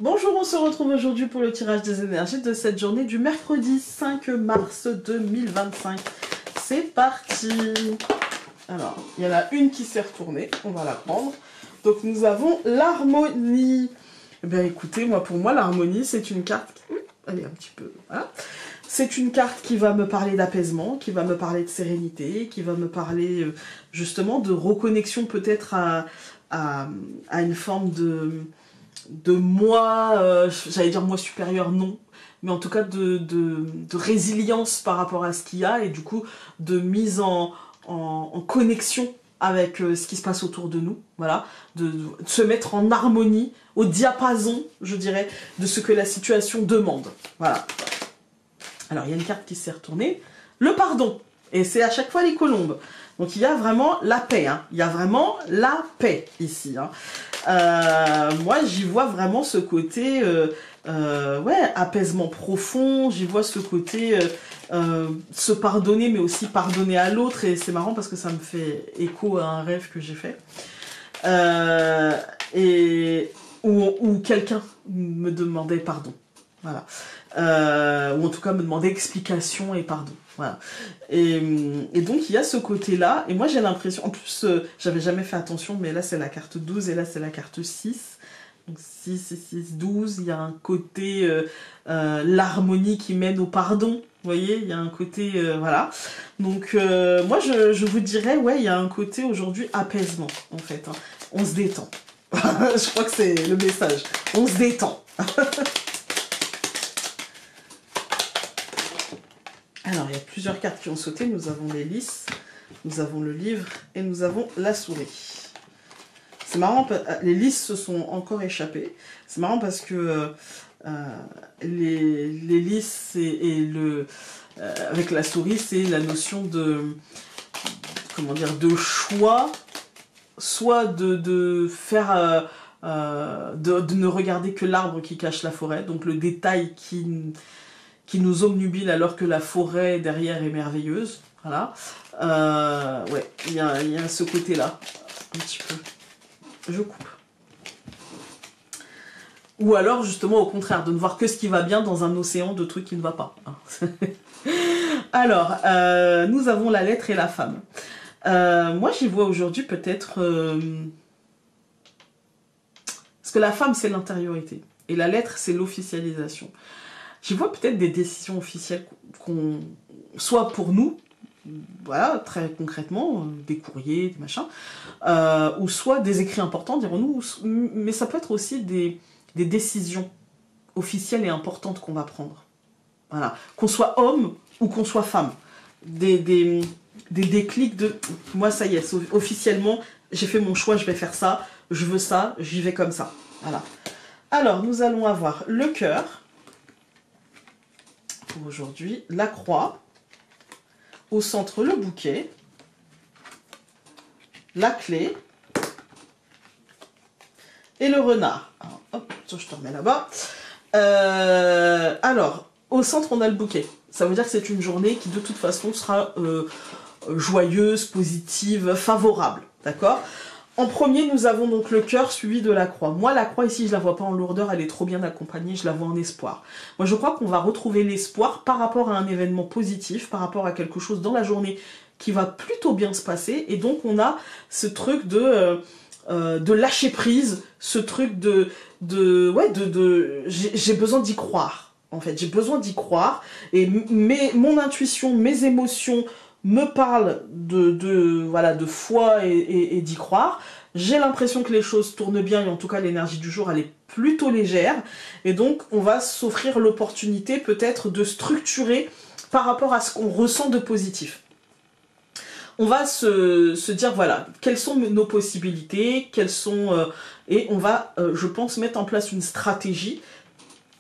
Bonjour, on se retrouve aujourd'hui pour le tirage des énergies de cette journée du mercredi 5 mars 2025. C'est parti. Alors, il y en a une qui s'est retournée, on va la prendre. Donc nous avons l'harmonie. Eh bien écoutez, pour moi l'harmonie c'est une carte... Allez, un petit peu... Voilà. C'est une carte qui va me parler d'apaisement, qui va me parler de sérénité, qui va me parler justement de reconnexion peut-être à une forme de moi, j'allais dire moi supérieur, non, mais en tout cas de résilience par rapport à ce qu'il y a et du coup de mise en connexion avec ce qui se passe autour de nous, voilà, de se mettre en harmonie, au diapason, je dirais, de ce que la situation demande, voilà. Alors il y a une carte qui s'est retournée, le pardon, et c'est à chaque fois les colombes. Donc il y a vraiment la paix, hein. Il y a vraiment la paix ici, hein. Moi j'y vois vraiment ce côté ouais, apaisement profond, j'y vois ce côté se pardonner mais aussi pardonner à l'autre, et c'est marrant parce que ça me fait écho à un rêve que j'ai fait où quelqu'un me demandait pardon, voilà, ou en tout cas me demandait explication et pardon. Voilà. Et donc il y a ce côté-là, et moi j'ai l'impression, en plus j'avais jamais fait attention, mais là c'est la carte 12 et là c'est la carte 6. Donc 6 et 6, 12, il y a un côté l'harmonie qui mène au pardon, vous voyez, il y a un côté, voilà. Donc moi je vous dirais, ouais, il y a un côté aujourd'hui apaisement, en fait, hein. On se détend. Je crois que c'est le message, on se détend. Alors, il y a plusieurs cartes qui ont sauté. Nous avons les lys, nous avons le livre et nous avons la souris. C'est marrant, les lys se sont encore échappés. C'est marrant parce que les lys avec la souris, c'est la notion de, comment dire, de choix, soit de faire, de ne regarder que l'arbre qui cache la forêt, donc le détail qui nous obnubile alors que la forêt derrière est merveilleuse. Voilà. Ouais, il y a ce côté-là, un petit peu. Je coupe. Ou alors, justement, au contraire, de ne voir que ce qui va bien dans un océan de trucs qui ne va pas. Alors, nous avons la lettre et la femme. Moi, j'y vois aujourd'hui peut-être... parce que la femme, c'est l'intériorité. Et la lettre, c'est l'officialisation. J'y vois peut-être des décisions officielles soit pour nous, voilà, très concrètement, des courriers, des machins, ou soit des écrits importants, dirons-nous, mais ça peut être aussi des décisions officielles et importantes qu'on va prendre. Voilà. Qu'on soit homme ou qu'on soit femme. Des déclics de « moi, ça y est, officiellement, j'ai fait mon choix, je vais faire ça, je veux ça, j'y vais comme ça. » Voilà. Alors, nous allons avoir le cœur. Pour aujourd'hui, la croix, au centre le bouquet, la clé et le renard. Alors, hop, je te remets là-bas. Alors, au centre, on a le bouquet. Ça veut dire que c'est une journée qui, de toute façon, sera joyeuse, positive, favorable. D'accord ? En premier, nous avons donc le cœur suivi de la croix. Moi, la croix ici, je la vois pas en lourdeur, elle est trop bien accompagnée, je la vois en espoir. Moi, je crois qu'on va retrouver l'espoir par rapport à un événement positif, par rapport à quelque chose dans la journée qui va plutôt bien se passer. Et donc, on a ce truc de lâcher prise, ce truc j'ai besoin d'y croire. En fait, j'ai besoin d'y croire. Et mon intuition, mes émotions me parle de foi et d'y croire. J'ai l'impression que les choses tournent bien, et en tout cas l'énergie du jour elle est plutôt légère, et donc on va s'offrir l'opportunité peut-être de structurer par rapport à ce qu'on ressent de positif. On va se dire voilà, quelles sont nos possibilités, et on va, je pense, mettre en place une stratégie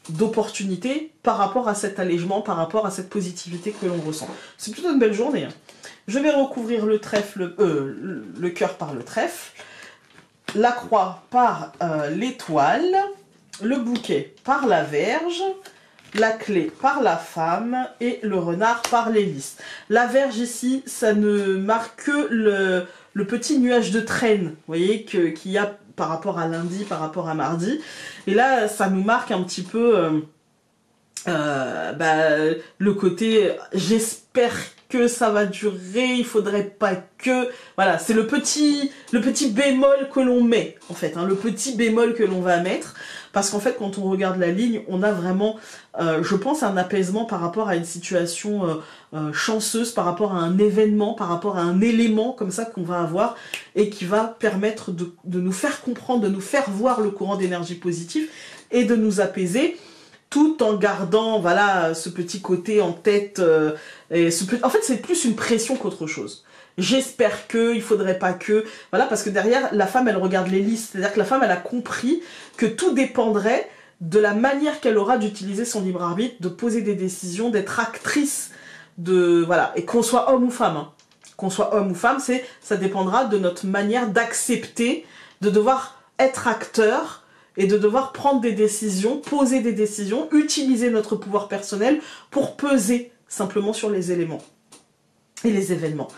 d'opportunité par rapport à cet allègement, par rapport à cette positivité que l'on ressent. C'est plutôt une belle journée, hein. Je vais recouvrir le trèfle, le cœur par le trèfle, la croix par l'étoile, le bouquet par la verge, la clé par la femme et le renard par l'hélice. La verge ici, ça ne marque que le petit nuage de traîne, vous voyez, qu'il y a par rapport à lundi, par rapport à mardi. Et là, ça nous marque un petit peu le côté j'espère que ça va durer, il faudrait pas que... Voilà, c'est le petit bémol que l'on met, en fait, hein, le petit bémol que l'on va mettre, parce qu'en fait, quand on regarde la ligne, on a vraiment, je pense, un apaisement par rapport à une situation chanceuse, par rapport à un événement, par rapport à un élément comme ça qu'on va avoir, et qui va permettre de nous faire comprendre, de nous faire voir le courant d'énergie positive, et de nous apaiser, tout en gardant, voilà, ce petit côté en tête. En fait, c'est plus une pression qu'autre chose. J'espère que, il faudrait pas que... Voilà, parce que derrière, la femme, elle regarde les listes. C'est-à-dire que la femme, elle a compris que tout dépendrait de la manière qu'elle aura d'utiliser son libre arbitre, de poser des décisions, d'être actrice de... Voilà, et qu'on soit homme ou femme. Hein. Qu'on soit homme ou femme, ça dépendra de notre manière d'accepter, de devoir être acteur, et de devoir prendre des décisions, poser des décisions, utiliser notre pouvoir personnel pour peser simplement sur les éléments et les événements.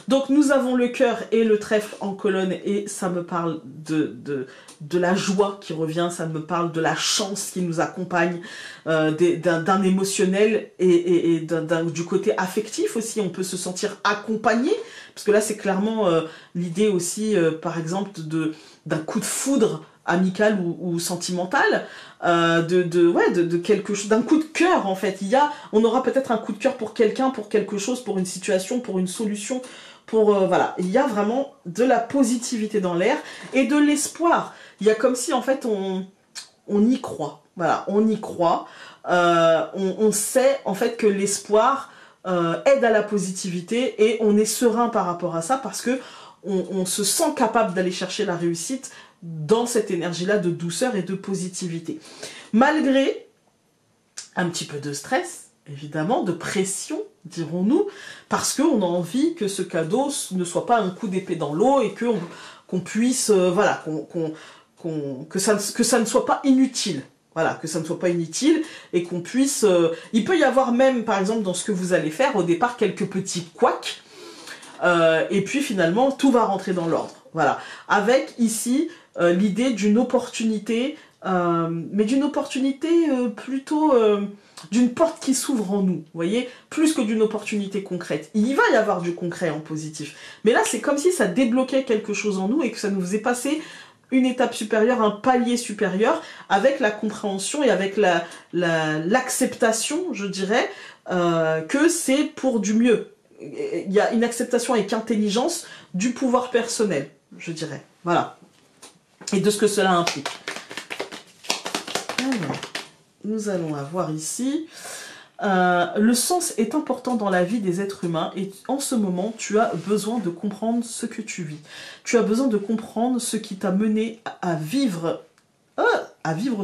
Donc nous avons le cœur et le trèfle en colonne et ça me parle de la joie qui revient, ça me parle de la chance qui nous accompagne, d'un émotionnel et du côté affectif aussi, on peut se sentir accompagné, parce que là c'est clairement l'idée aussi par exemple d'un coup de foudre amical ou sentimental, de quelque chose, d'un coup de cœur en fait. On aura peut-être un coup de cœur pour quelqu'un, pour quelque chose, pour une situation, pour une solution, voilà. Il y a vraiment de la positivité dans l'air et de l'espoir. Il y a comme si en fait on y croit. Voilà, on y croit. On sait en fait que l'espoir aide à la positivité et on est serein par rapport à ça parce que on se sent capable d'aller chercher la réussite dans cette énergie-là de douceur et de positivité. Malgré un petit peu de stress, évidemment, de pression, dirons-nous, parce qu'on a envie que ce cadeau ne soit pas un coup d'épée dans l'eau et qu'on puisse, voilà, que ça ne soit pas inutile. Voilà, que ça ne soit pas inutile et qu'on puisse... il peut y avoir même, par exemple, dans ce que vous allez faire, au départ, quelques petits couacs, et puis finalement, tout va rentrer dans l'ordre. Voilà, avec ici l'idée d'une opportunité, mais d'une opportunité plutôt d'une porte qui s'ouvre en nous, vous voyez, plus que d'une opportunité concrète. Il va y avoir du concret en positif, mais là c'est comme si ça débloquait quelque chose en nous et que ça nous faisait passer une étape supérieure, un palier supérieur, avec la compréhension et avec l'acceptation, je dirais, que c'est pour du mieux. Il y a une acceptation avec intelligence du pouvoir personnel, je dirais. Voilà. Et de ce que cela implique. Alors, nous allons avoir ici... le sens est important dans la vie des êtres humains et en ce moment, tu as besoin de comprendre ce que tu vis. Tu as besoin de comprendre ce qui t'a mené à vivre...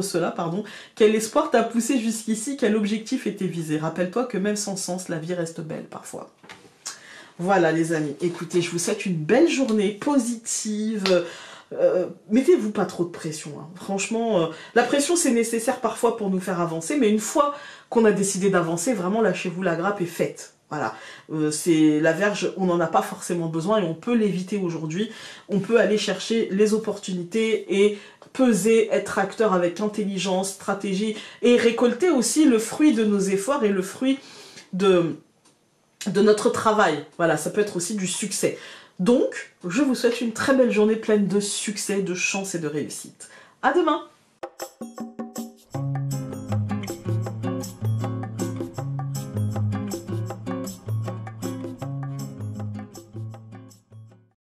cela, pardon. Quel espoir t'a poussé jusqu'ici, quel objectif était visé. Rappelle-toi que même sans sens, la vie reste belle parfois. Voilà les amis, écoutez, je vous souhaite une belle journée positive. Mettez-vous pas trop de pression. Hein. Franchement, la pression c'est nécessaire parfois pour nous faire avancer, mais une fois qu'on a décidé d'avancer, vraiment lâchez-vous la grappe et faites. Voilà, c'est la verge, on n'en a pas forcément besoin et on peut l'éviter aujourd'hui. On peut aller chercher les opportunités et peser, être acteur avec intelligence, stratégie et récolter aussi le fruit de nos efforts et le fruit de notre travail. Voilà, ça peut être aussi du succès. Donc, je vous souhaite une très belle journée pleine de succès, de chance et de réussite. À demain!